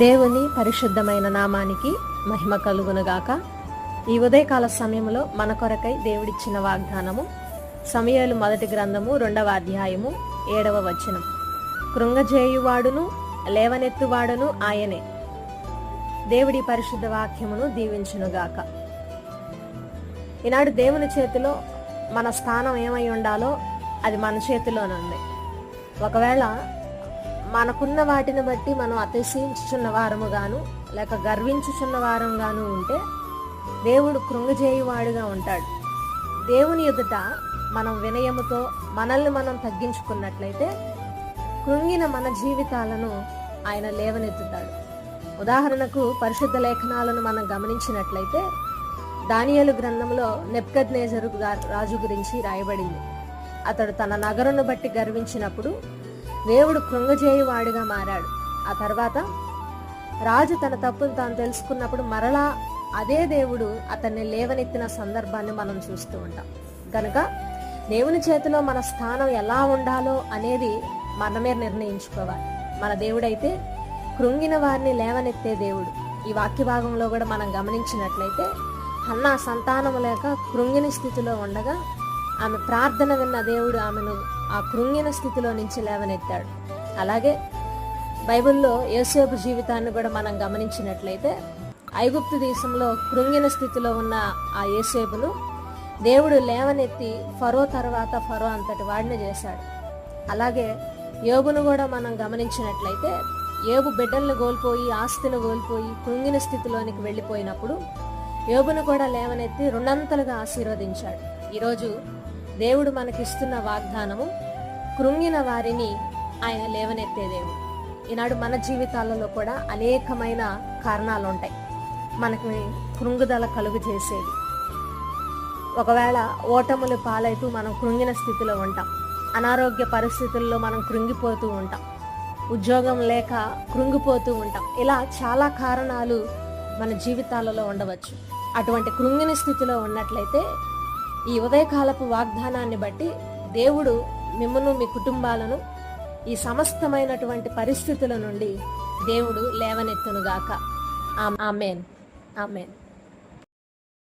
దేవుని పరిశుద్ధమైన నామానికి మహిమ కలుగునుగాక. ఈ ఉదయకాల సమయంలో మన కొరకై దేవుడిచ్చిన వాగ్దానము సమూయేలు మొదటి గ్రంథము 2వ అధ్యాయము 7వ వచనం. కృంగజేయువాడును లేవనెత్తువాడును ఆయనే. దేవుడి పరిశుద్ధ వాక్యమును దీవించునుగాక. ఈనాడు దేవుని చేతిలో మన స్థానం ఏమై ఉండాలో అది మన చేతిలోనే ఉంది. ఒకవేళ మనకున్న వాటిని బట్టి మనం అతిశయించుచున్న వారము గాను లేక గర్వించుచున్న వారం గాను ఉంటే దేవుడు కృంగజేయువాడుగా ఉంటాడు. దేవుని ఎదుట మనం వినయముతో మనల్ని మనం తగ్గించుకున్నట్లయితే కృంగిన మన జీవితాలను ఆయన లేవనెత్తుతాడు. ఉదాహరణకు పరిశుద్ధ లేఖనాలను మనం గమనించినట్లయితే దానియేలు గ్రంథంలో నెబుకద్నెజరు రాజు గురించి రాయబడింది. అతడు తన నగరును బట్టి గర్వించినప్పుడు దేవుడు కృంగజేయువాడుగా మారాడు. ఆ తర్వాత రాజు తన తప్పును తాను తెలుసుకున్నప్పుడు మరలా అదే దేవుడు అతన్ని లేవనెత్తిన సందర్భాన్ని మనం చూస్తూ ఉంటాం. కనుక దేవుని చేతిలో మన స్థానం ఎలా ఉండాలో అనేది మనమే నిర్ణయించుకోవాలి. మన దేవుడైతే కృంగిన వారిని లేవనెత్తే దేవుడు. ఈ వాక్య భాగంలో కూడా మనం గమనించినట్లయితే హన్నా సంతానం లేక కృంగిన స్థితిలో ఉండగా ఆమె ప్రార్థన విన్న దేవుడు ఆమెను ఆ కృంగిన స్థితిలో నుంచి లేవనెత్తాడు. అలాగే బైబిల్లో యోసేపు జీవితాన్ని కూడా మనం గమనించినట్లయితే ఐగుప్తు దేశంలో కృంగిన స్థితిలో ఉన్న ఆ యోసేపును దేవుడు లేవనెత్తి ఫరో తర్వాత ఫరో అంతటి వాడిని చేశాడు. అలాగే యోబును కూడా మనం గమనించినట్లయితే యోబు బిడ్డలను కోల్పోయి ఆస్తిని కోల్పోయి కృంగిన స్థితిలోనికి వెళ్ళిపోయినప్పుడు యోబును కూడా లేవనెత్తి రెండంతలుగా ఆశీర్వదించాడు. ఈరోజు దేవుడు మనకిస్తున్న వాగ్దానము కృంగిన వారిని ఆయన లేవనెత్తే దేవుడు. ఈనాడు మన జీవితాలలో కూడా అనేకమైన కారణాలు ఉంటాయి మనకి కృంగుదల కలుగు చేసేది. ఒకవేళ ఓటములు పాలైతూ మనం కృంగిన స్థితిలో ఉంటాం. అనారోగ్య పరిస్థితుల్లో మనం కృంగిపోతూ ఉంటాం. ఉద్యోగం లేక కృంగిపోతూ ఉంటాం. ఇలా చాలా కారణాలు మన జీవితాలలో ఉండవచ్చు. అటువంటి కృంగిన స్థితిలో ఉన్నట్లయితే ఈ ఉదయకాలపు వాగ్దానాన్ని బట్టి దేవుడు మిమ్మును మీ కుటుంబాలను ఈ సమస్తమైనటువంటి పరిస్థితుల నుండి దేవుడు లేవనెత్తునుగాక. ఆమేన్. ఆమేన్.